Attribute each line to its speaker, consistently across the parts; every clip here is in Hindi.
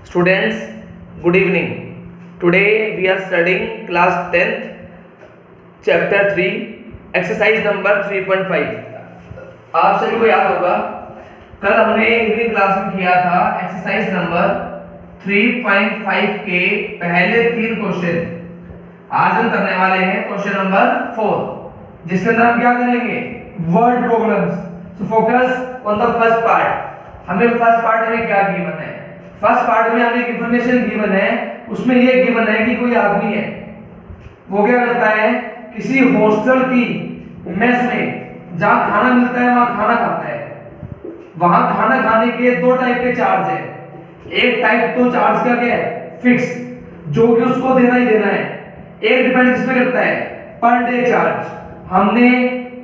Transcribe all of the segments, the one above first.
Speaker 1: Students, good evening. Today we are studying class 10th, chapter 3, exercise number 3.5. आप सभी को याद होगा कल हमने इवनिंग क्लास में किया था एक्सरसाइज नंबर 3.5 के पहले 3 क्वेश्चन। आज हम करने वाले हैं क्वेश्चन नंबर 4, जिसके अंदर हम क्या करेंगे, word problems. So focus on the first part. हमें फर्स्ट पार्ट में क्या गिवन है, फर्स्ट पार्ट में हमें इंफॉर्मेशन गिवन है, उसमें ये गिवन है कि कोई आदमी है, वो क्या करता है, किसी हॉस्टल की मेस में जहां खाना मिलता है वहां खाना खाता है। वहां खाना खाने के 2 टाइप के चार्ज है। एक टाइप तो चार्ज का क्या है, फिक्स, जो कि उसको देना ही देना है। एक डिपेंड किस पे करता है, पर डे चार्ज। हमने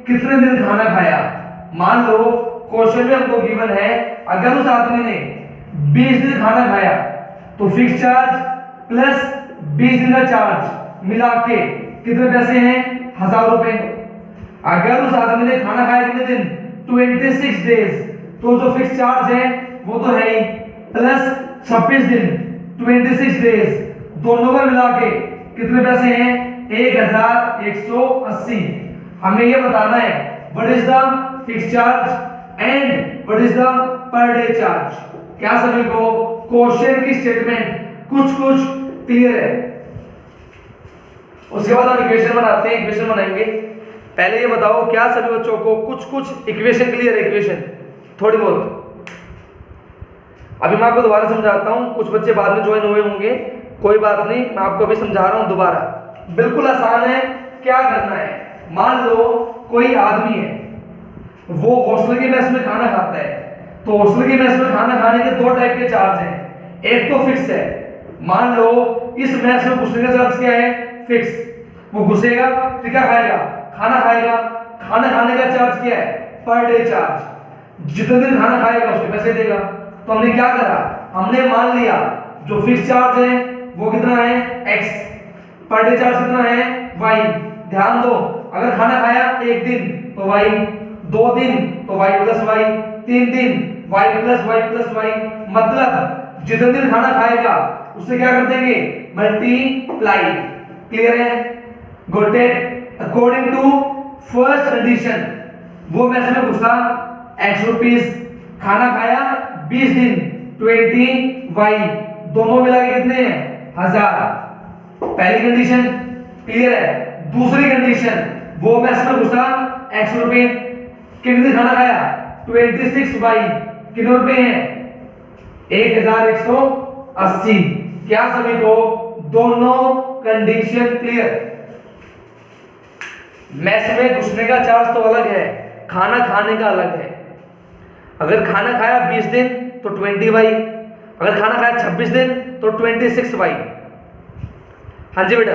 Speaker 1: कितने दिन खाना खाया, मान लो क्वेश्चन में हमको गिवन है, अगर उस आदमी ने 20 दिन खाना खाया तो फिक्स चार्ज प्लस 20 दिन का चार्ज मिला के कितने पैसे हैं, 1000 रुपए। अगर उस आदमी ने खाना खाया कितने दिन, 26 डेज, तो जो फिक्स चार्ज है वो तो है ही, प्लस 26 दिन 26 डेज, दोनों में मिला के कितने पैसे हैं, 1180। हमें ये बताना है what is the fix charge and what is the per day charge. क्या सभी को क्वेश्चन की स्टेटमेंट कुछ क्लियर है? उसके बाद हम इक्वेशन बनाते हैं, इक्वेशन बनाएंगे। पहले ये बताओ क्या सभी बच्चों को कुछ इक्वेशन क्लियर है, इक्वेशन थोड़ी बहुत? अभी मैं आपको दोबारा समझाता हूँ, कुछ बच्चे बाद में ज्वाइन हुए होंगे, कोई बात नहीं, मैं आपको अभी समझा रहा हूँ दोबारा। बिल्कुल आसान है। क्या करना है, मान लो कोई आदमी है, वो हॉस्टल की मेस में खाना खाता है, तो हॉस्टल की मेस में खाना खाने के 2 टाइप के चार्ज हैं। एक तो फिक्स है, मान लो इस मेस में घुसने का चार्ज क्या है, फिक्स। वो घुसेगा फिर क्या खाएगा, खाना खाएगा। खाना खाने का चार्ज क्या है, पर डे चार्ज। जितने दिन खाना खाएगा उसके पैसे देगा। तो हमने क्या करा, हमने मान लिया जो फिक्स चार्ज है वो कितना है, x, पर डे चार्ज कितना है, y। ध्यान दो, अगर खाना खाया 1 दिन तो y, 2 दिन तो y प्लस y, 3 दिन y प्लस y, मतलब जितने दिन खाना खाएगा उससे क्या कर देंगे, मल्टीप्लाई। क्लियर है? Got it? According to first condition, वो मेस में घुसा, x रुपीस, खाना खाया 20 दिन, 20y, दोनों मिला के कितने हैं, 1000। पहली कंडीशन क्लियर है। दूसरी कंडीशन, वो मेस में घुसा, x रुपए, कितने दिन खाना खाया, 26y, कितने रुपए हैं, 1180। क्या सभी को दोनों कंडीशन क्लियर? मेस में घुसने का चार्ज तो अलग है, खाना खाने का अलग है। अगर खाना खाया 20 दिन तो 20y, अगर खाना खाया 26 दिन तो 26y। हाँ जी बेटा,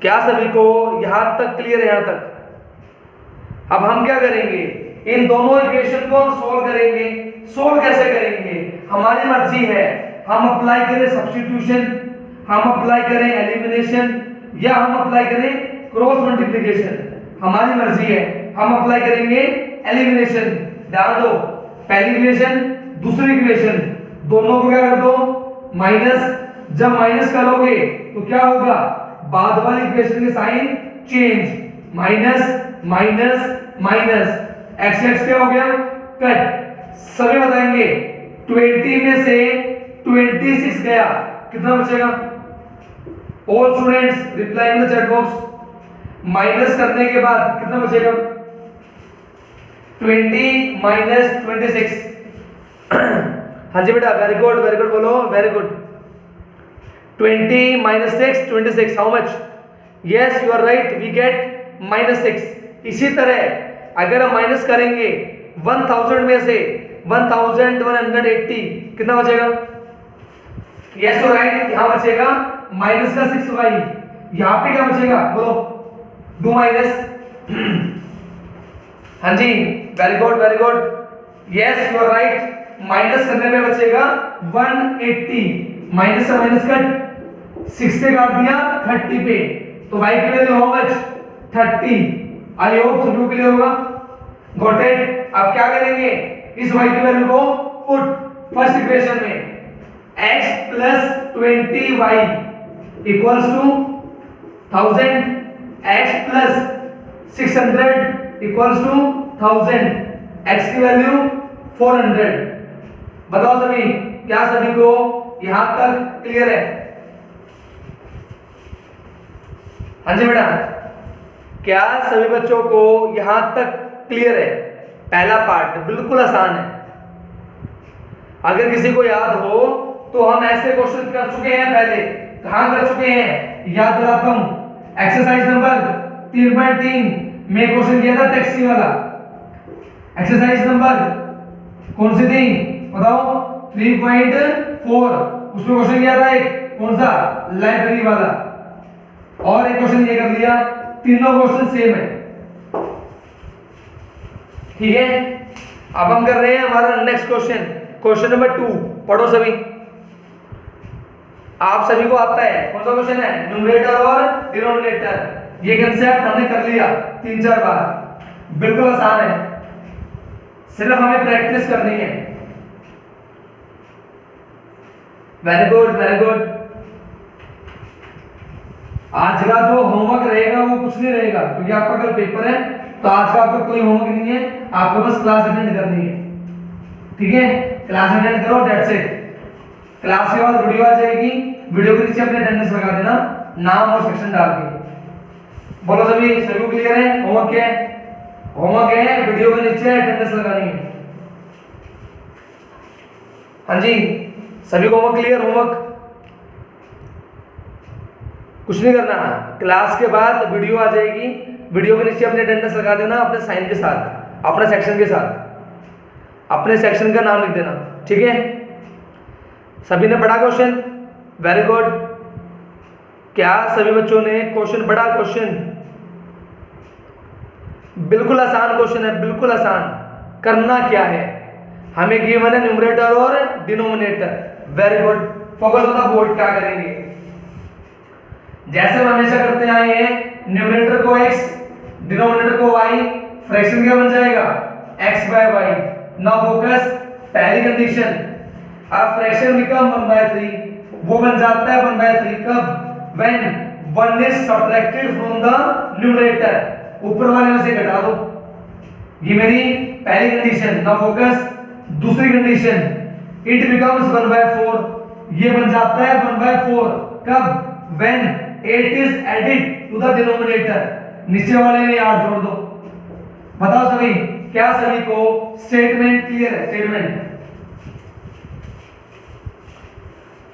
Speaker 1: क्या सभी को यहां तक क्लियर है? यहां तक। अब हम क्या करेंगे, इन दोनों इक्वेशन को हम सोल्व करेंगे। सोल्व कैसे करेंगे, हमारी मर्जी है। हम अप्लाई करें सब्स्टिट्यूशन, हम अप्लाई करें एलिमिनेशन, या हम अप्लाई करें क्रॉस मल्टीप्लिकेशन, हमारी मर्जी है। हम अप्लाई करेंगे एलिमिनेशन। ध्यान दो, पहली इक्वेशन दूसरी इक्वेशन दोनों को क्या कर दो, माइनस। जब माइनस करोगे तो क्या होगा, बाद वाली इक्वेशन के sign change, minus minus minus, x x क्या हो गया, कट। सभी बताएंगे 20 में से 26 गया, कितना बचेगा? All students reply in the chat box. Minus करने के बाद कितना बचेगा, 20 माइनस 26। हाँ जी बेटा, वेरी गुड बोलो, very good. 20 minus 6, 26, how much? Yes you are right, we get -6। इसी तरह अगर हम माइनस करेंगे 1000 में से 1180, कितना बचेगा? यस यू राइट, यहां बचेगा माइनस का 6y। यहां पे क्या बचेगा, बोलो, डू माइनस। हाँ जी, very good, yes you are right. Minus करने में बचेगा 180, माइनस से माइनस कट, 6 से काट दिया 30 पे, तो y की value how much, 30। I hope सभी क्लियर होगा। Got it? अब क्या करेंगे, इस y की वैल्यू को पुट फर्स्ट इक्वेशन में, x plus 20y equals to 1000, x plus 600 equals to 1000, x की वैल्यू 400। बताओ सभी, क्या सभी को यहां तक क्लियर है? हाँ जी बेटा, क्या सभी बच्चों को यहां तक क्लियर है? पहला पार्ट बिल्कुल आसान है। अगर किसी को याद हो तो हम ऐसे क्वेश्चन कर चुके हैं पहले। कहां कर चुके हैं याद दिलाता हूं। एक्सरसाइज नंबर 3.3 में क्वेश्चन किया था टैक्सी वाला। एक्सरसाइज नंबर कौन सी थी बताओ? 3.4 उसमें क्वेश्चन किया था एक कौन सा? लाइब्रेरी वाला। और एक क्वेश्चन ये कर लिया। तीनों क्वेश्चन सेम है, ठीक है। अब हम कर रहे हैं हमारा नेक्स्ट क्वेश्चन, क्वेश्चन नंबर 2। पढ़ो सभी, आप सभी को आता है। कौन सा क्वेश्चन है? न्यूमरेटर और डिनोमिनेटर। ये कंसेप्ट हमने कर लिया 3-4 बार, बिल्कुल आसान है, सिर्फ हमें प्रैक्टिस करनी है। Very good, very good. आज का जो होमवर्क रहेगा वो कुछ नहीं रहेगा, क्योंकि आपका कल पेपर है। तो आज का आपका कोई होमवर्क नहीं है, आपको बस क्लास अटेंड करनी है, ठीक है। क्लास अटेंड करो, दैट्स इट। क्लास के बाद वीडियो आ जाएगी, वीडियो के नीचे अपने अटेंडेंस लगा देना, नाम और सेक्शन डाल के। बोलो सभी, सभी को क्लियर है? होमवर्क क्या है? होमवर्क है वीडियो के नीचे अटेंडेंस लगानी है। हाँ जी, सभी को होमवर्क क्लियर? होमवर्क कुछ नहीं करना, क्लास के बाद वीडियो आ जाएगी, वीडियो के नीचे अपने अटेंडेंस लगा देना, अपने साइन के साथ, अपने सेक्शन के साथ, अपने सेक्शन का नाम लिख देना, ठीक है। सभी ने पढ़ा क्वेश्चन? Very good. क्या सभी बच्चों ने क्वेश्चन पढ़ा? क्वेश्चन बिल्कुल आसान क्वेश्चन है, बिल्कुल आसान। करना क्या है, हमें गिवन है न्यूमरेटर और denominator. Very good, focus on the board. क्या करेंगे? जैसे हम हमेशा करते आए हैं, न्यूमरेटर को x, डिनोमिनेटर को y, फ्रैक्शन क्या बन जाएगा? x by y। Now focus, पहली कंडीशन, अब फ्रैक्शन बिकम 1/3, वो बन जाता है 1/3 कब? when 1 is subtracted from the numerator, ऊपर वाले में से घटा दो। ये मेरी पहली कंडीशन। नाउ फोकस, दूसरी कंडीशन, it becomes 1/4, ये बन जाता है 1/4 कब? when 8 is added to the denominator, नीचे वाले में 8 जोड़ दो। बताओ सभी, क्या सभी को स्टेटमेंट क्लियर है? स्टेटमेंट,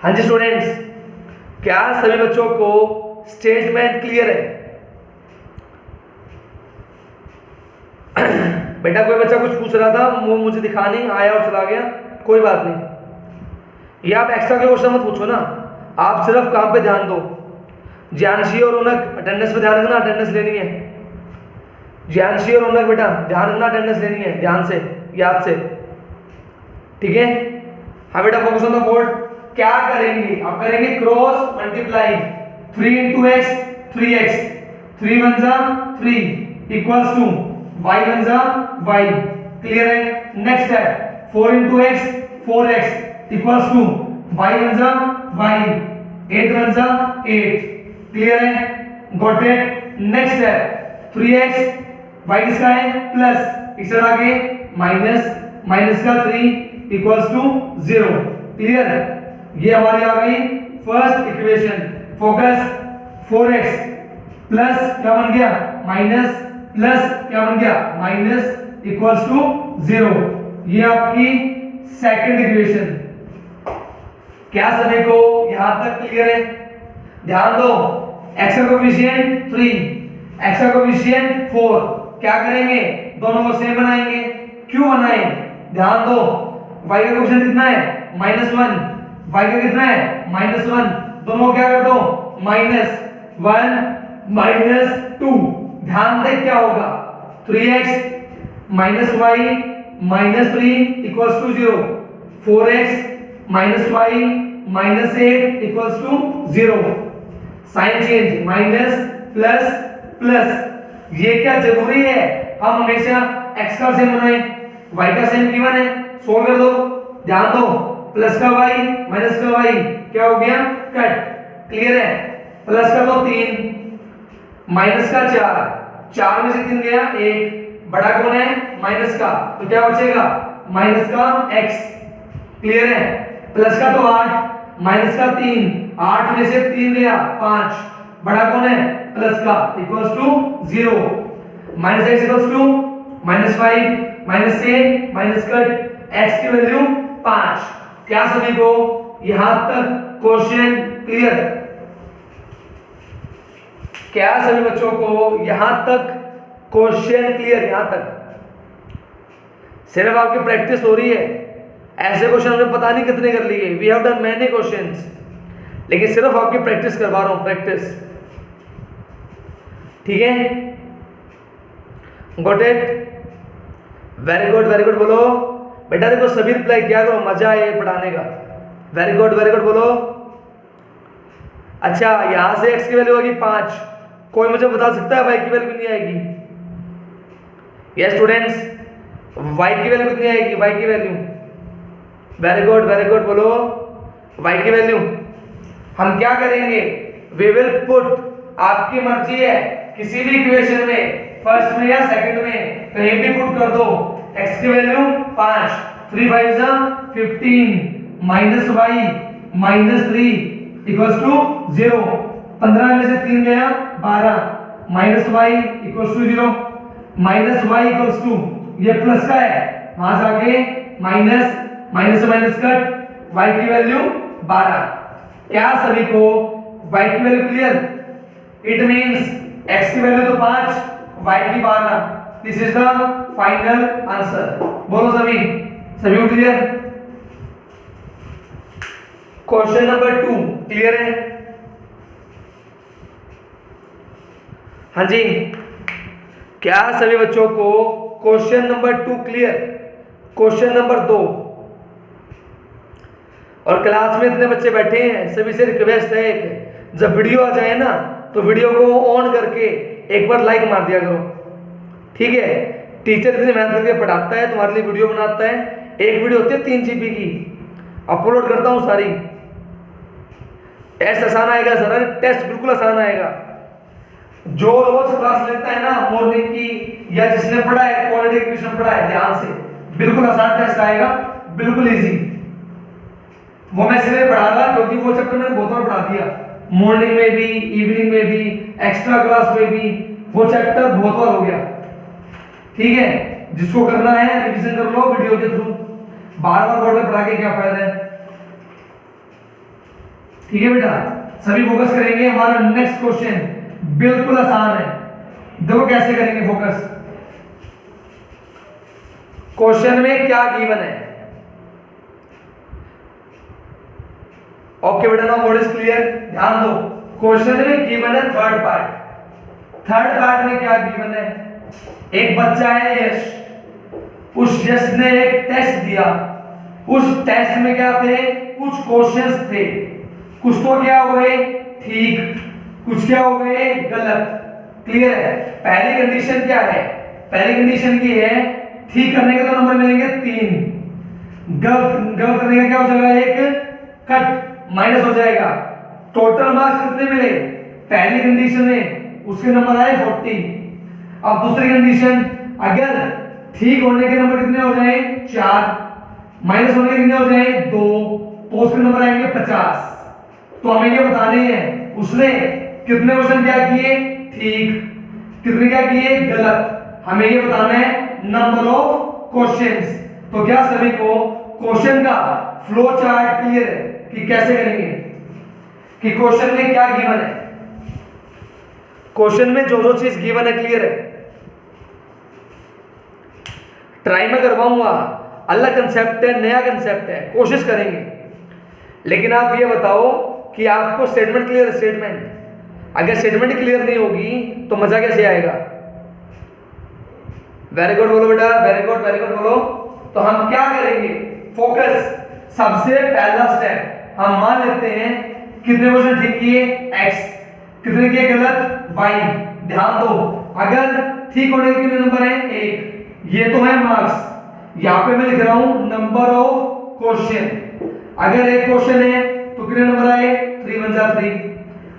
Speaker 1: हाँ जी स्टूडेंट्स, क्या सभी बच्चों को स्टेटमेंट क्लियर है? बेटा कोई बच्चा कुछ पूछ रहा था, वो मुझे दिखा नहीं आया और चला गया, कोई बात नहीं। ये आप एक्स्ट्रा के क्वेश्चन मत पूछो ना, आप सिर्फ काम पे ध्यान दो। ज्ञानशी और रौनक अटेंडेंस पे ध्यान रखना, अटेंडेंस लेनी है। ज्ञानशी और रौनक बेटा ध्यान रखना, अटेंडेंस लेनी है ध्यान से, याद से, ठीक है। हाँ बेटा, फोकस ऑन द बोर्ड। क्या करेंगे? आप करेंगे cross multiply, 3 into x 3x, 3 1 जा 3 इक्वल्स टू y 1 जा y। क्लियर है? नेक्स्ट है 4 into x 4x equals to y 1 जा y, 8 1 जा 8। क्लियर है? Got it. नेक्स्ट है 3x, y किसका है? प्लस, इस तरह के माइनस, माइनस का 3 इक्वल्स टू 0। क्लियर है? ये हमारी आ गई first equation. Focus, 4x plus क्या बन गया? माइनस, प्लस क्या बन गया? Minus equals to 0। ये आपकी सेकंड इक्वेशन। क्या सभी को यहां तक क्लियर है? ध्यान दो, x का कोएफिशिएंट 3, x का कोएफिशिएंट 4। क्या करेंगे? दोनों को सेम बनाएंगे। क्यों बनाएं? ध्यान दो, y का कोएफिशिएंट कितना है? -1, y का कितना है? -1। दोनों क्या कर दो? -1 -2। ध्यान दे क्या होगा? 3x -y -3 equals to 0, 4x -y -8 equals to 0। Sign change, minus plus plus. ये क्या जरूरी है हम हमेशा x का सेम बनाएं, y का सेम गिवन है, सोल्व कर दो। ध्यान दो, प्लस का y माइनस का y क्या हो गया, कट। क्लियर है। प्लस का तो 3 माइनस का 4, 4 में से 3 गया 1, बड़ा कौन है, माइनस का, तो क्या बचेगा, माइनस का x। क्लियर है। प्लस का तो 8 माइनस का 3, 8 में से 3 गया 5, बड़ा कौन है, प्लस का, equals to 0। Minus x equals to -5 -6 minus cut, x की वैल्यू 5। क्या सभी को यहां तक क्वेश्चन क्लियर? क्या सभी बच्चों को यहां तक क्वेश्चन क्लियर? यहां तक सिर्फ आपकी प्रैक्टिस हो रही है। ऐसे क्वेश्चन हमने पता नहीं कितने कर लिए, we have done many questions, लेकिन सिर्फ आपकी प्रैक्टिस करवा रहा हूं, प्रैक्टिस। ठीक है, got it? Very good, very good. बोलो बेटा, देखो सभी रिप्लाई किया करो, मजा आए पढ़ाने का। Very good, very good. बोलो। अच्छा, यहां से x की वैल्यू होगी 5, कोई मुझे बता सकता है y की वैल्यू कितनी आएगी? यस स्टूडेंट्स, y की वैल्यू कितनी आएगी? y की value, very good, very good. बोलो y की वैल्यू हम क्या करेंगे, वी विल पुट, आपकी मर्जी है, किसी भी इक्वेशन में फर्स्ट में या सेकंड में कहीं भी पुट कर दो। x की value 5, 3 5 15 minus y minus 3 equals to 0। 15 में से 3 गया 12, minus y equals to 0, minus y equals to, ये प्लस का है, वहां से आगे माइनस, माइनस से माइनस कट, y की वैल्यू 12। क्या सभी को y की value clear? It means x की वैल्यू तो 5, y की 12। This is the final answer. बोलो सभी, सभी को क्लियर? क्वेश्चन नंबर 2 क्लियर है? हाँ जी, क्या सभी बच्चों को question number 2 clear? Question number 2, और क्लास में इतने बच्चे बैठे हैं, सभी से रिक्वेस्ट है, एक जब वीडियो आ जाए ना तो वीडियो को ऑन करके एक बार लाइक मार दिया करो। ठीक है, टीचर इतनी मेहनत करके पढ़ाता है, तुम्हारे लिए वीडियो बनाता है, एक वीडियो होती है 3 GB की, अपलोड करता हूं सारी। टेस्ट आसान आएगा सर, टेस्ट बिल्कुल आसान आएगा। जो रोज क्लास लेता है ना मॉर्निंग की, या जिसने पढ़ा है, क्वालिटी इक्वेशन पढ़ा है ध्यान से, बिल्कुल आसान टेस्ट आएगा, बिल्कुल इजी। वो मैं इसलिए पढ़ा रहा क्योंकि वो चैप्टर मैंने बहुत बार पढ़ा दिया, मॉर्निंग में भी, इवनिंग में भी, एक्स्ट्रा क्लास में भी, वो चैप्टर बहुत बार हो गया। ठीक है, जिसको करना है रिवीजन कर लो वीडियो के थ्रू, बार बार बोर्ड में पढ़ा के क्या फायदा है। ठीक है बेटा, सभी फोकस करेंगे। हमारा नेक्स्ट क्वेश्चन बिल्कुल आसान है, देखो कैसे करेंगे फोकस। क्वेश्चन में क्या गिवन है? ओके बेटा, नाउ व्हाट इज क्लियर? ध्यान दो, क्वेश्चन में गिवन है थर्ड पार्ट। थर्ड पार्ट में क्या गिवन है? एक बच्चा है यश, उस यश ने एक टेस्ट दिया, उस टेस्ट में क्या थे, कुछ क्वेश्चंस थे, कुछ तो क्या हो गए ठीक, कुछ क्या हो गए गलत। क्लियर है? पहली कंडीशन क्या है? पहली कंडीशन की है ठीक करने के तो नंबर मिलेंगे 3, गलत करने का क्या हो जाएगा, एक कट माइनस हो जाएगा। टोटल मार्क्स कितने मिले पहली कंडीशन में? उसके नंबर आए 40। अब दूसरी कंडीशन, अगर ठीक होने के नंबर कितने हो जाए 4, माइनस होने के कितने हो जाए 2, तो उसके नंबर आएंगे 50। तो हमें ये बताने हैं उसने कितने क्वेश्चन क्या किए ठीक, कितने क्या किए गलत। हमें ये बताना है नंबर ऑफ क्वेश्चंस। तो क्या सभी को क्वेश्चन का फ्लो चार्ट क्लियर है कि कैसे करेंगे, कि क्वेश्चन में क्या गिवन है, क्वेश्चन में जो जो चीज गिवन है क्लियर है? ट्राई में करवाऊंगा, अलग कंसेप्ट है, नया कंसेप्ट है, कोशिश करेंगे। लेकिन आप ये बताओ कि आपको स्टेटमेंट क्लियर है? स्टेटमेंट, अगर स्टेटमेंट क्लियर नहीं होगी तो मजा कैसे आएगा? वेरी गुड बोलो बेटा, वेरी गुड, वेरी गुड बोलो। तो हम क्या करेंगे? फोकस। सबसे पहला स्टेप हम मान लेते हैं कितने क्वेश्चन ठीक किए x, कितने किए गलत y। ध्यान दो, अगर ठीक होने के कितने नंबर हैं 1, ये तो है मार्क्स, यहां पे मैं लिख रहा हूं नंबर ऑफ क्वेश्चन। अगर एक क्वेश्चन है तो कितने नंबर आए 3 1 जा 3,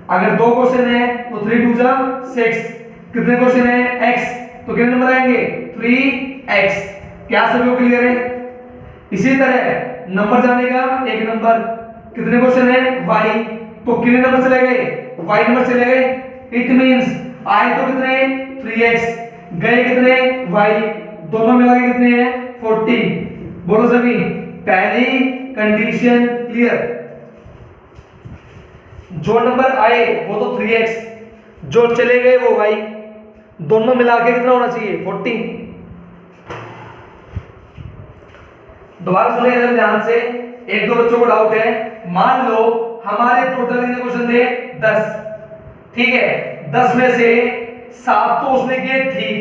Speaker 1: अगर दो क्वेश्चन है तो 3 2 जा 6, कितने क्वेश्चन है x तो कितने नंबर आएंगे 3x। क्या सभी को क्लियर है? इसी तरह नंबर जानेगा एक नंबर, कितने क्वेश्चन है y तो कितने नंबर चले गए y नंबर चले गए, इट मींस आए तो कितने 3x, गए कितने y, दोनों मिला के कितने हैं 40। बोलो सभी, पहली कंडीशन क्लियर। जो नंबर आए वो तो 3x, जो चले गए वो y, दोनों मिला के कितना होना चाहिए 40। दोबारा सुनिए जरा ध्यान से, एक दो बच्चों को डाउट है। मान लो हमारे टोटल कितने क्वेश्चन थे 10, ठीक है, 10 में से 7 तो उसने किए ठीक,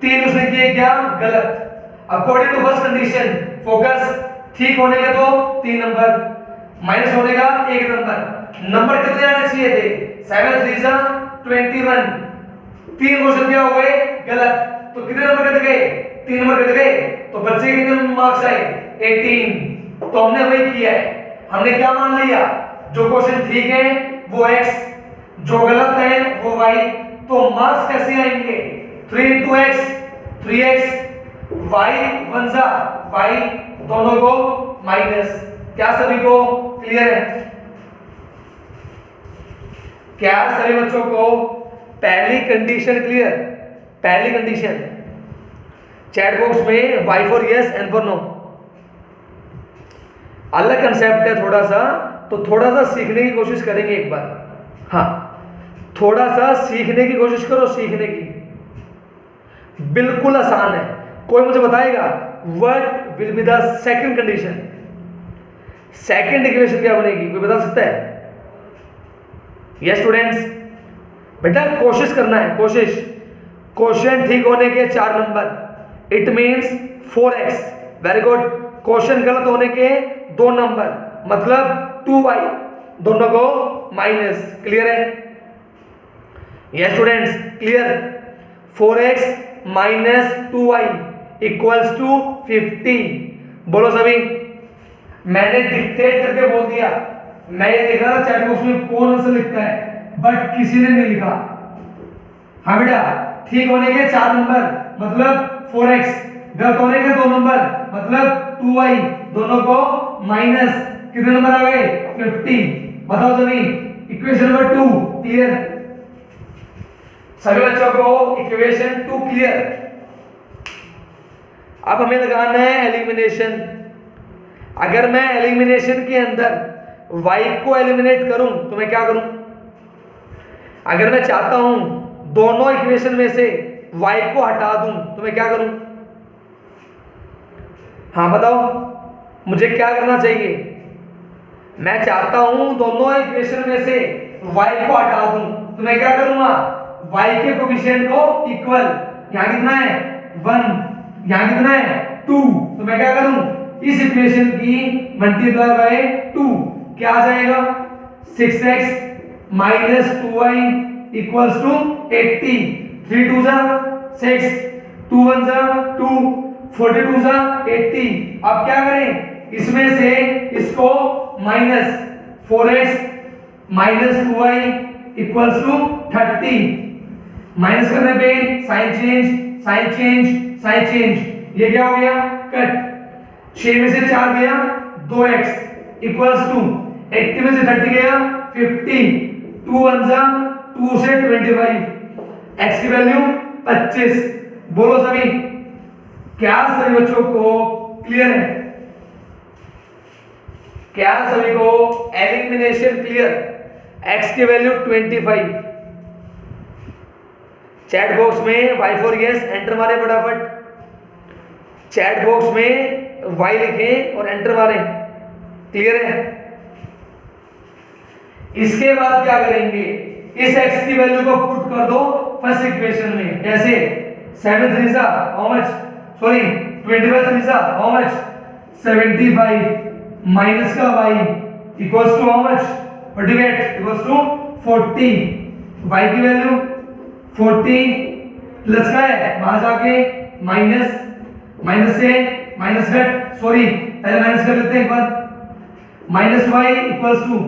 Speaker 1: 3 उसने किए क्या गलत। According to first condition focus, ठीक होने के तो 3 नंबर, माइनस होने का 1 नंबर। नंबर कितने आने चाहिए थे 7 3 जा 21, 3 क्वेश्चन क्या हो गए गलत, तो कितने नंबर कट गए 3 नंबर कट गए, तो बच्चे के कितने मार्क्स आए 18। तो हमने वही किया है, हमने क्या मान लिया, जो क्वेश्चन ठीक है वो x, जो गलत है वो y। तो मार्क्स कैसे आएंगे 3 into x 3x, y 1 जा y, दोनों को माइनस। क्या सभी को क्लियर है? क्या सभी बच्चों को पहली कंडीशन क्लियर? पहली कंडीशन चैट बॉक्स में y for yes and for no. अलग कंसेप्ट है थोड़ा सा, तो थोड़ा सा सीखने की कोशिश करेंगे एक बार। हाँ, थोड़ा सा सीखने की कोशिश करो, सीखने की बिल्कुल आसान है। कोई मुझे बताएगा what will be the second condition, second equation क्या बनेगी, कोई बता सकता है? यस स्टूडेंट्स, बेटा कोशिश करना है, कोशिश। क्वेश्चन ठीक होने के 4 number, it means 4x, very good. Question गलत होने के 2 नंबर, मतलब 2y, दोनों को माइनस। क्लियर है? Yes students, clear. 4x minus 2y equals to 50। बोलो सभी, मैंने डिक्टेट करके बोल दिया, मैं ये देख रहा था चैट बॉक्स में कौन आंसर लिखता है, बट किसी ने नहीं लिखा। हाँ बेटा, ठीक होने के 4 नंबर मतलब 4x, गलत होने के 2 नंबर मतलब 2y, दोनों को माइनस। कितने नंबर आ गए 50। बताओ सभी, इक्वेशन नंबर 2 क्लियर? सभी बच्चों को इक्वेशन 2 क्लियर? अब हमें लगाना है एलिमिनेशन। अगर मैं एलिमिनेशन के अंदर y को एलिमिनेट करूं तो मैं क्या करूं? अगर मैं चाहता हूं दोनों इक्वेशन में से y को हटा दूं तो मैं क्या करूं? हाँ बताओ, मुझे क्या करना चाहिए? मैं चाहता हूं दोनों इक्वेशन में से y को हटा दूं तो मैं क्या करूंगा? y के कोएफिशिएंट को इक्वल, यहां कितना है 1, यहां कितना है 2, तो मैं क्या करूं? इस इक्वेशन की मल्टीप्लाई बाय 2, क्या आ जाएगा 6x minus 2y equals to 80। 3 2 जा 6, 2 1 जा 2, 42 जा 80। अब क्या करें? इसमें से इसको minus 4x minus 2y equals to 30। Minus करने पे sign change, sign change, sign change, ये क्या हो गया कट। 6 में से 4 गया 2x इक्वल्स टू 80 में से 30 गया 50, 2 1 जा 2 से 25, x की वैल्यू 25। बोलो सभी, क्या सभी बच्चों को क्लियर है? क्या सभी को एलिमिनेशन क्लियर? x की वैल्यू 25। चैट बॉक्स में y फॉर यस एंटर मारे फटाफट। चैट बॉक्स में y लिखें और एंटर मारें। क्लियर है? इसके बाद क्या करेंगे? इस x की वैल्यू को पुट कर दो फर्स्ट इक्वेशन में। कैसे? 7 3 जा हाउ मच, सॉरी 25 3 जा हाउ मच 75 माइनस का y equals to how much 48 equals to 40। y की वैल्यू 40 प्लस का है, वहां जाके माइनस, माइनस से माइनस कट, सॉरी पहले माइनस कर लेते हैं एक बार, minus y equals to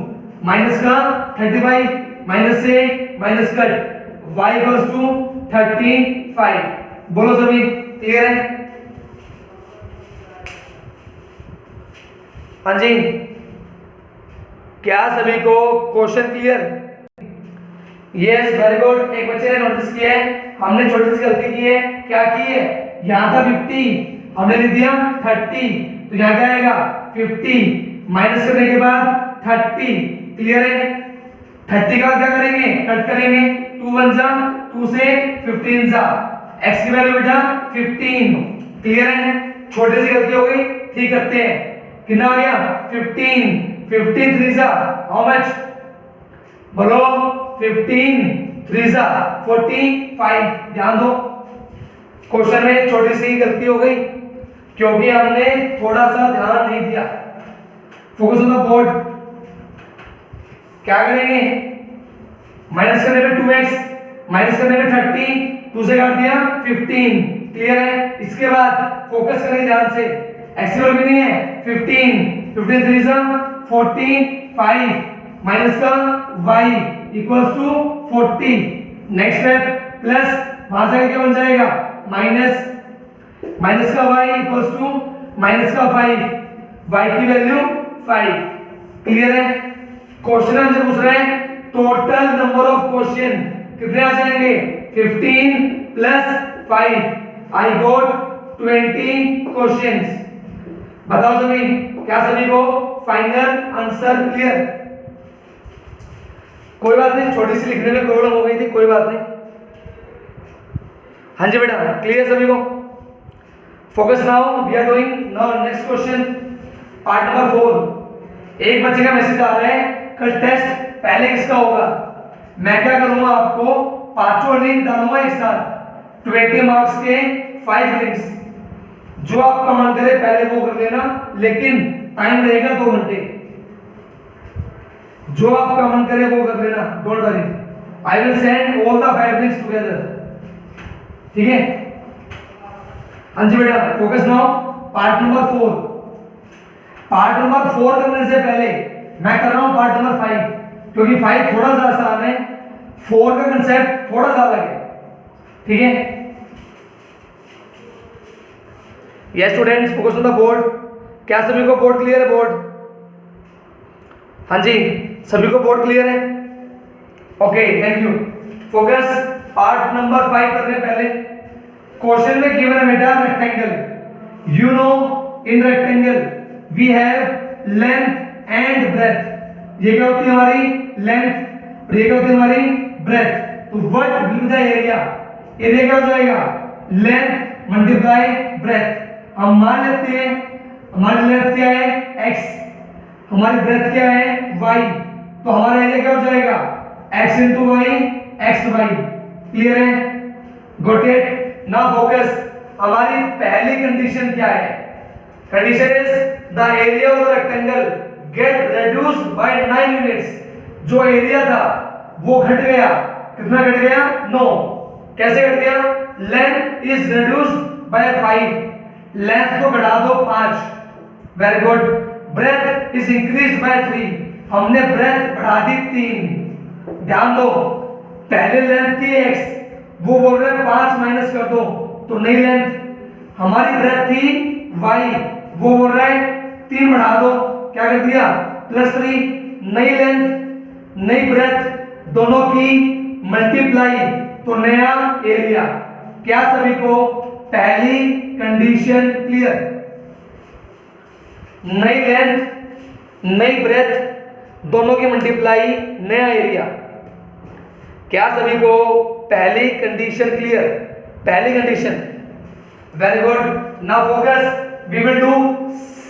Speaker 1: minus का 35 माइनस से minus cut y equals to 35। बोलो सभी क्लियर है? हाँ जी, क्या सभी को question clear? Yes very good. एक बच्चे ने नोटिस किया है हमने छोटी सी गलती की है। क्या की है? यहाँ था 50, हमने लिख दिया 30, तो यहाँ क्या आएगा 50 माइनस करने के बाद 30। क्लियर है? 30 का क्या करेंगे? कट करेंगे। 2 1 जा 2 से 15 जा x की वैल्यू बेटा 15। क्लियर है? छोटी सी गलती हो गई, ठीक करते हैं। कितना आ गया 15 15 3 जा हाउ मच? बोलो 15 3 जा 45। ध्यान दो क्वेश्चन में छोटी सी गलती हो गई क्योंकि हमने थोड़ा सा ध्यान नहीं दिया। Focus on the board. क्या करेंगे? माइनस करने पे 2x माइनस करने पे 30 2 से काट दिया 15। क्लियर है? इसके बाद फोकस करेंगे ध्यान से। x की वैल्यू नहीं है 15 15 3 जा 45 माइनस का y equals to 40। Next step plus वहां से क्या बन जाएगा माइनस का y इक्वल्स टू माइनस का 5 y की वैल्यू 5। क्लियर है? क्वेश्चन हमसे पूछ रहे हैं टोटल नंबर ऑफ क्वेश्चन कितने आ जाएंगे 15 प्लस 5 आई गॉट 20 क्वेश्चंस। बताओ सभी, क्या सभी को फाइनल आंसर क्लियर? कोई बात नहीं, छोटी सी लिखने में प्रॉब्लम हो गई थी, कोई बात नहीं। हाँ जी बेटा क्लियर सभी को? Focus now we are doing now next question part number 4। एक बच्चे का मैसेज आ रहा है कल टेस्ट पहले किसका होगा? मैं क्या करूंगा आपको पांचों लिंक डालूंगा एक साथ 20 मार्क्स के 5 लिंक्स। जो आपका मन करे पहले वो कर लेना, लेकिन टाइम रहेगा 2 घंटे। जो आपका मन करे वो कर लेना, don't worry. I will send all the 5 links together. ठीक है? हाँ जी बेटा focus now part number 4। Part number 4 करने से पहले मैं कर रहा हूं पार्ट नंबर 5 क्योंकि 5 थोड़ा सा आसान है, 4 का कंसेप्ट थोड़ा सा अलग है। ठीक है? Yes students focus on the board. क्या सभी को बोर्ड क्लियर है? बोर्ड हाँ जी सभी को बोर्ड क्लियर है? Okay thank you. Focus part number 5 करने पहले क्वेश्चन में गिवन है बेटा rectangle. You know in rectangle we have length and breadth. ये क्या होती है हमारी लेंथ और ये क्या होती है हमारी ब्रेथ। तो what will be the area? Area क्या हो जाएगा लेंथ मल्टीप्लाई ब्रेथ। हम मान लेते हैं हमारी लेंथ क्या है x, हमारी ब्रेथ क्या है y, तो हमारा एरिया क्या हो जाएगा x into y xy। Clear है? Got it? नाउ फोकस हमारी पहली कंडीशन क्या है? Condition is the area of the rectangle get reduced by 9 units. जो एरिया था वो घट गया, कितना घट गया 9। कैसे घट गया? Length is reduced by 5, length को घटा दो 5। Very good. Breadth is increased by 3, हमने ब्रेथ बढ़ा दी 3। ध्यान दो पहले लेंथ थी x, वो बोल रहे हैं 5 माइनस कर दो तो नई लेंथ। हमारी ब्रेथ थी y, वो बोल रहा है 3 बढ़ा दो, क्या कर दिया +3। नई लेंथ नई ब्रेथ दोनों की मल्टीप्लाई तो नया एरिया। क्या सभी को पहली कंडीशन क्लियर? नई लेंथ नई ब्रेथ दोनों की मल्टीप्लाई नया एरिया। क्या सभी को पहली कंडीशन क्लियर? पहली condition very good. Now focus we will do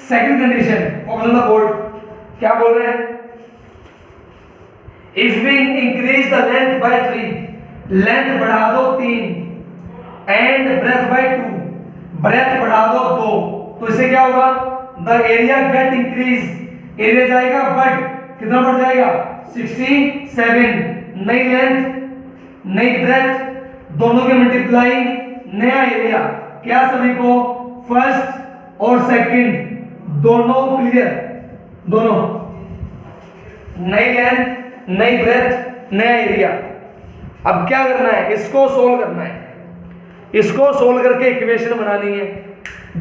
Speaker 1: second condition. Focus on the board. क्या बोल रहे हैं? If we increase the length by 3, length बढ़ा दो 3 एंड ब्रेथ बाय 2, ब्रेथ बढ़ा दो 2, तो इससे क्या होगा the area gate increase. Area जाएगा बढ़, कितना बढ़ जाएगा 67। नई लेंथ नई ब्रेथ दोनों के मल्टीप्लाई नया एरिया। क्या सभी को फर्स्ट और सेकंड दोनों क्लियर? दोनों, नई लेंथ, नई ब्रेथ, नया एरिया। अब क्या करना है, इसको सोल्व करना है, इसको सोल्व करके इक्वेशन बनानी है।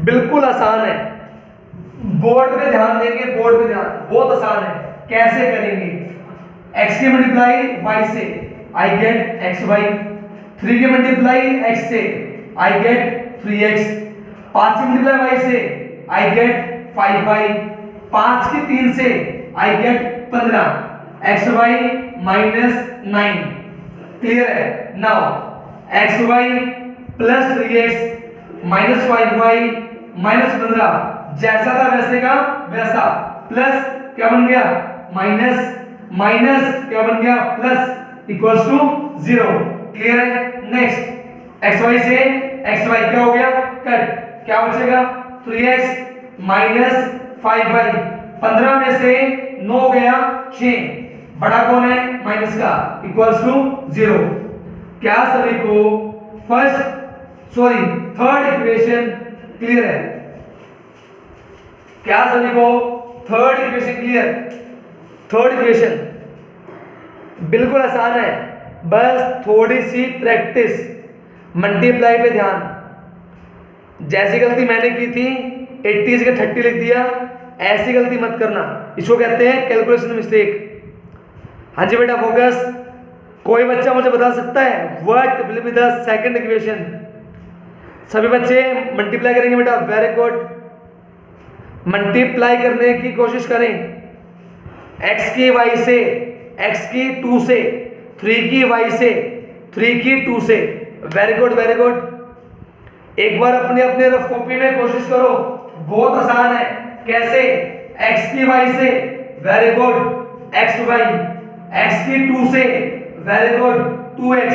Speaker 1: बिल्कुल आसान है, बोर्ड पे ध्यान देंगे, बोर्ड पे ध्यान, बहुत आसान है। कैसे करेंगे, x के मल्टीप्लाई y से आई गेट xy, 3 के मल्टीप्लाई x से आई गेट 3x, 5 के मल्टीप्लाई y से आई गेट 5y, 5 की 3 से आई गेट 15, xy -9। क्लियर है? Now xy plus 3x minus 5y minus 15, जैसा था वैसे का वैसा, प्लस क्या बन गया माइनस, माइनस क्या बन गया प्लस, इक्वल्स टू 0। क्लियर है? नेक्स्ट xy से xy क्या हो गया कट, क्या बचेगा 3x माइनस 5y, 15 में से 9 गया 6, बड़ा कौन है माइनस का, इक्वल्स टू 0। क्या सभी को थर्ड इक्वेशन क्लियर है? क्या सभी को third equation clear? Third equation बिल्कुल आसान है, बस थोड़ी सी प्रैक्टिस, मल्टीप्लाई पे ध्यान। जैसी गलती मैंने की थी 80 से 30 लिख दिया, ऐसी गलती मत करना, इसको कहते हैं कैलकुलेशन मिस्टेक। हाँ जी बेटा फोकस। कोई बच्चा मुझे बता सकता है what will be the second equation? सभी बच्चे मल्टीप्लाई करेंगे बेटा, वेरी गुड, मल्टीप्लाई करने की कोशिश करें। x की y से, x की 2 से, 3 की y से, 3 की 2 से, वेरी गुड वेरी गुड। एक बार अपने अपने रफ कॉपी में कोशिश करो, बहुत आसान है। कैसे? x की y से, वेरी गुड, xy, x की 2 से, वेरी गुड 2x,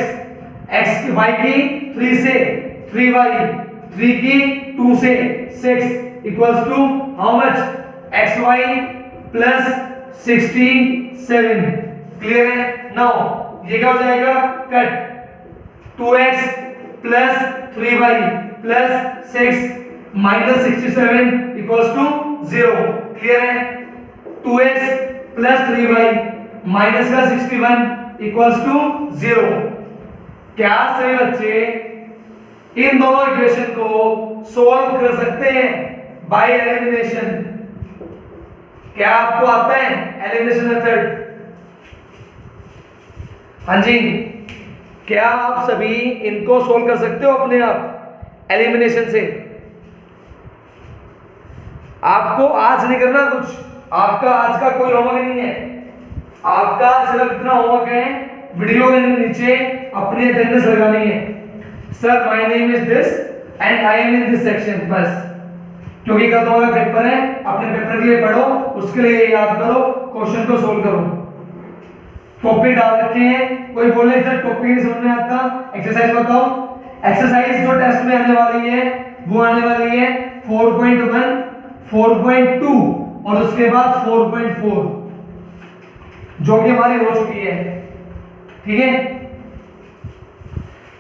Speaker 1: x की y की 3 से 3y, 3 की 2 से 6, equals to how much, xy plus 67। Clear है? नाउ ये क्या हो जाएगा cut, 2x plus 3y plus 6 minus 67 equals to 0। Clear है? 2x प्लस 3y माइनस का 61 इक्वल्स टू 0। क्या सभी बच्चे इन दोनों इक्वेशन को सॉल्व कर सकते हैं बाय एलिमिनेशन? क्या आपको आता है एलिमिनेशन मेथड? हाँ जी, क्या आप सभी इनको सॉल्व कर सकते हो अपने आप एलिमिनेशन से? आपको आज नहीं करना कुछ, आपका आज का कोई होमवर्क नहीं है, आपका सिर्फ इतना होमवर्क है, वीडियो के नीचे अपनी अटेंडेंस लगानी है, sir my name is this and I am in this section, बस। क्योंकि कल तुम्हारा पेपर है, अपने पेपर के लिए पढ़ो, उसके लिए याद करो, क्वेश्चन को सोल्व करो। टॉपिक डाल रखे हैं, कोई बोले सर टॉपिक नहीं समझ में आता, एक्सरसाइज बताओ। एक्सरसाइज जो टेस्ट में आने वाली है वो आने वाली है 4.1, 4.2 और उसके बाद 4.4, जो कि हमारी हो चुकी है। ठीक है?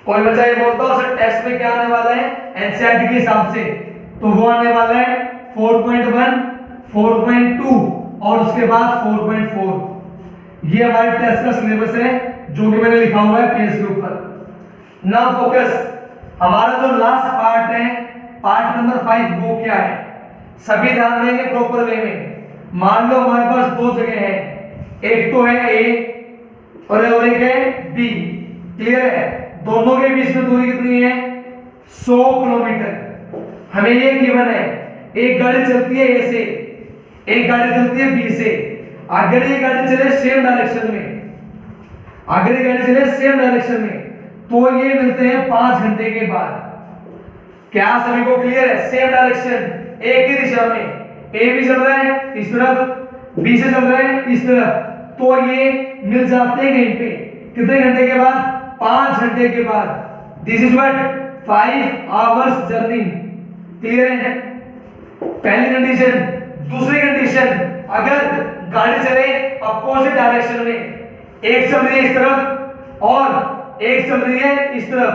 Speaker 1: कोई बच्चा ये बोलता हो सर टेस्ट में क्या आने वाला है एनसीईआरटी के हिसाब से, तो वो आने वाला है 4.1, 4.2 और उसके बाद 4.4। ये हमारे टेस्ट का सिलेबस है जो कि मैंने लिखा हुआ है पेज के ऊपर। नाउ फोकस, हमारा जो लास्ट पार्ट है, पार्ट नंबर 5, वो क्या है? सभी ध्यान देंगे प्रॉपर वे में। मान लो हमारे पास दो जगह है, एक तो है ए और एक है बी। क्लियर है? दोनों के बीच में दूरी कितनी है 100 किलोमीटर। हमें ये गिवन है, एक गाड़ी चलती है ए से, एक गाड़ी चलती है बी से। अगर ये गाड़ी चले सेम डायरेक्शन में, अगर ये गाड़ी चले सेम डायरेक्शन में, तो ये मिलते हैं 5 घंटे के बाद। क्या सभी को क्लियर है? सेम डायरेक्शन, एक ही दिशा में, ए भी चल रहा है इस तरफ, बी से चल रहा है इस तरफ, तो ये मिल जाते हैं कहीं पे कितने घंटे के बाद? 5 घंटे के बाद। This is what 5 hours journey. Clear है? पहली कंडीशन। दूसरी कंडीशन, अगर गाड़ी चले अपोजिट डायरेक्शन में, एक चल रही है इस तरफ और एक चल रही है इस तरफ,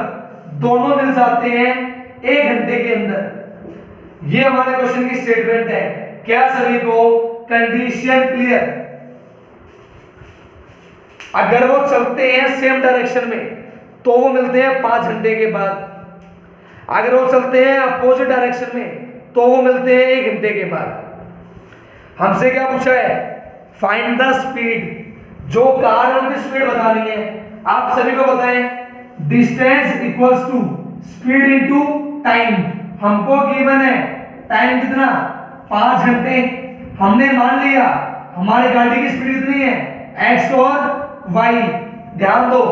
Speaker 1: दोनों मिल जाते हैं 1 घंटे के अंदर। ये हमारे क्वेश्चन की स्टेटमेंट है। क्या सभी को कंडीशन क्लियर। अगर वो चलते हैं सेम डायरेक्शन में तो वो मिलते हैं 5 घंटे के बाद। अगर वो चलते हैं अपोजिट डायरेक्शन में तो वो मिलते हैं 1 घंटे के बाद। हमसे क्या पूछा है? Find the speed. जो कार है उनकी स्पीड बतानी है। आप सभी को बताएं distance equals to speed into time. हमको गिवन है टाइम कितना? 5 घंटे। हमने मान लिया हमारी गाड़ी की स्पीड कितनी है? x और y। ध्यान दो,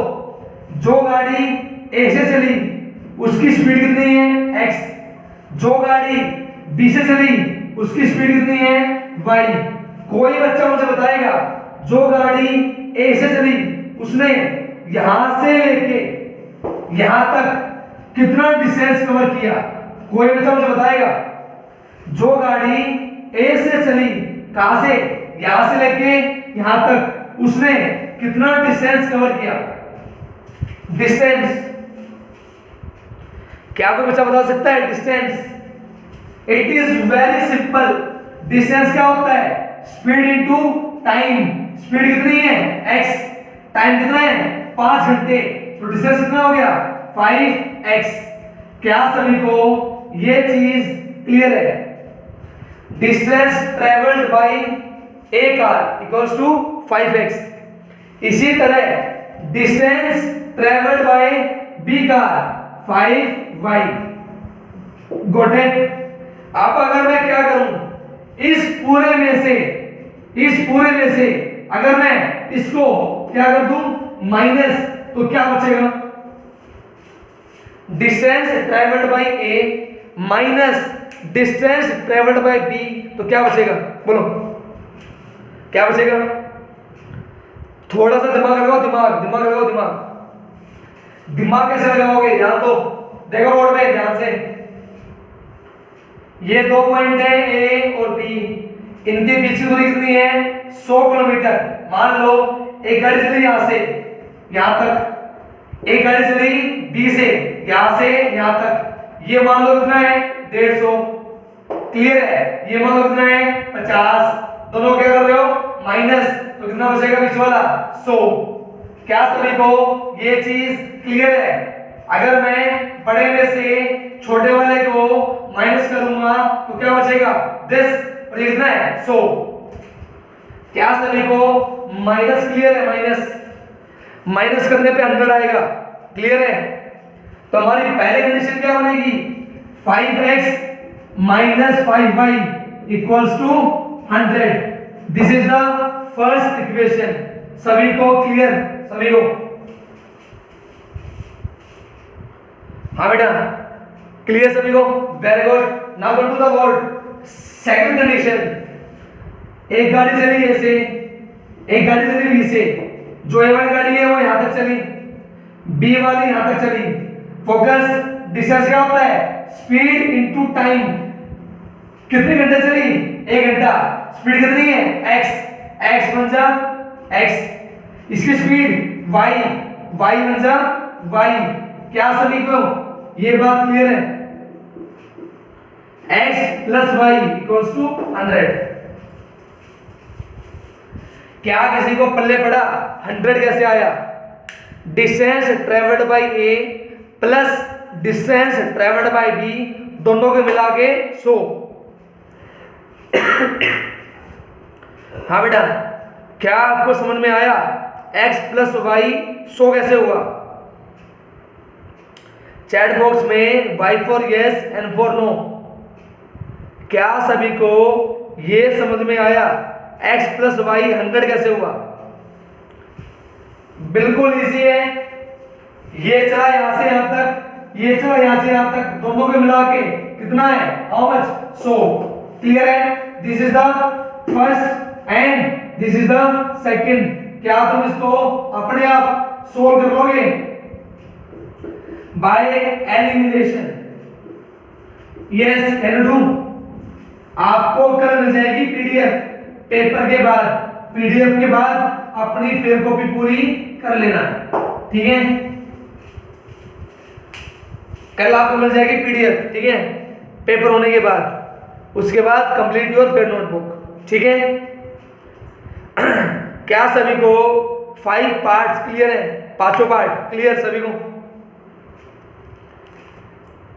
Speaker 1: जो गाड़ी a से चली उसकी स्पीड कितनी है? x। जो गाड़ी b से चली उसकी स्पीड कितनी है? y। कोई बच्चा मुझे बताएगा जो गाड़ी a से चली उसने यहां से लेके यहां तक कितना डिस्टेंस कवर किया? कोई बच्चा मुझे बताएगा जो गाड़ी A से चली, कहां से? यहां से लेके यहां तक उसने कितना डिस्टेंस कवर किया? डिस्टेंस क्या कोई बच्चा बता सकता है? Distance it is very simple. Distance क्या होता है? Speed into time. स्पीड कितनी है? x। टाइम कितना है? 5 घंटे। तो डिस्टेंस कितना हो गया? 5x। क्या सभी को ये चीज क्लियर है? Distance travelled by a car equals to 5x। इसी तरह distance travelled by b car 5y। Got it? अब अगर मैं क्या करूं, इस पूरे में से अगर मैं इसको क्या कर दूं माइनस, तो क्या बचेगा? Distance travelled by a minus distance travelled by b, तो क्या बचेगा? बोलो क्या बचेगा? थोड़ा सा दिमाग लगाओ, दिमाग लगाओ। दिमाग कैसे लगाओगे? ध्यान दो, देखो बोर्ड पे ध्यान से। ये 2 पॉइंट है A और B, इनके बीच की दूरी कितनी है? 100 किलोमीटर। मान लो एक गाड़ी चली यहां से यहां तक, एक गाड़ी चली B से यहां से यहां तक, ये मान लो कितना है? 150। क्लियर है? ये मान लो कितना है? 50। दोनों क्या कर रहे हो? माइनस, तो कितना बचेगा बीच वाला? 100। क्या सभी को ये चीज क्लियर है? अगर मैं बड़े में से छोटे वाले को माइनस करूंगा तो क्या बचेगा? 10। और ये कितना है? 100। क्या सभी को माइनस क्लियर है? माइनस करने पे 100 आएगा। क्लियर है? तो हमारी पहली कंडीशन क्या बनेगी? 5x minus 5y equals to 100। This is the first equation. सभी को क्लियर? सभी को? हाँ बेटा, क्लियर सभी को? Very good. Now go to the word second condition. एक गाड़ी चली ए से, एक गाड़ी चली बी से। जो ए वाली गाड़ी है वो यहां तक चली, बी वाली यहां तक चली। फोकस डिस्टेंस क्या होता है? Speed into time. कितने घंटे चली? 1 घंटा। स्पीड कितनी है? x बन जा x। इसकी स्पीड y बन जा y। क्या सभी को ये बात क्लियर है? x plus y equals to 100। क्या किसी को पल्ले पड़ा 100 कैसे आया? Distance travelled by a plus distance travelled by b, दोनों को मिला के 100। हाँ बेटा, क्या आपको समझ में आया? x प्लस y 100 कैसे हुआ? चैट बॉक्स में y for yes and for no. क्या सभी को ये समझ में आया? x प्लस y 100 कैसे हुआ? बिल्कुल इजी है। ये चला यहां से यहां तक, ये चला यहां से यहां तक, दोनों को मिला के कितना है? How much? 100। क्लियर है? This is the first and this is the second. क्या तुम इसको अपने आप सोल्व कर लोगे by elimination? Yes, can you do? आपको कल मिल जाएगी पीडीएफ पेपर के बाद। पीडीएफ के बाद अपनी फेयर कॉपी पूरी कर लेना, ठीक है? कल आपको मिल जाएगी पीडीएफ, ठीक है? पेपर होने के बाद, उसके बाद कंप्लीट योर फेयर नोटबुक। ठीक है। क्या सभी को 5 पार्ट्स क्लियर है? 5 पार्ट क्लियर सभी को?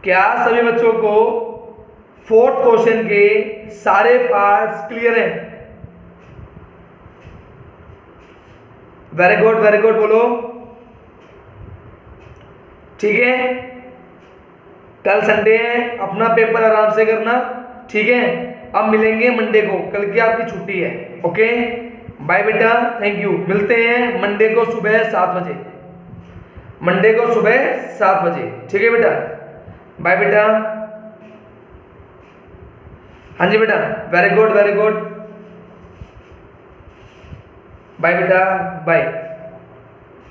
Speaker 1: क्या सभी बच्चों को 4th क्वेश्चन के सारे पार्ट्स क्लियर हैं? वेरी गुड बोलो। ठीक है, कल संडे है, अपना पेपर आराम से करना, ठीक है। अब मिलेंगे मंडे को, कल की आपकी छुट्टी है। ओके बाय बेटा, थैंक यू। मिलते हैं मंडे को सुबह 7 बजे, मंडे को सुबह 7 बजे, ठीक है बेटा। बाय बेटा। हाँ जी बेटा, वेरी गुड बाय बेटा, बाय।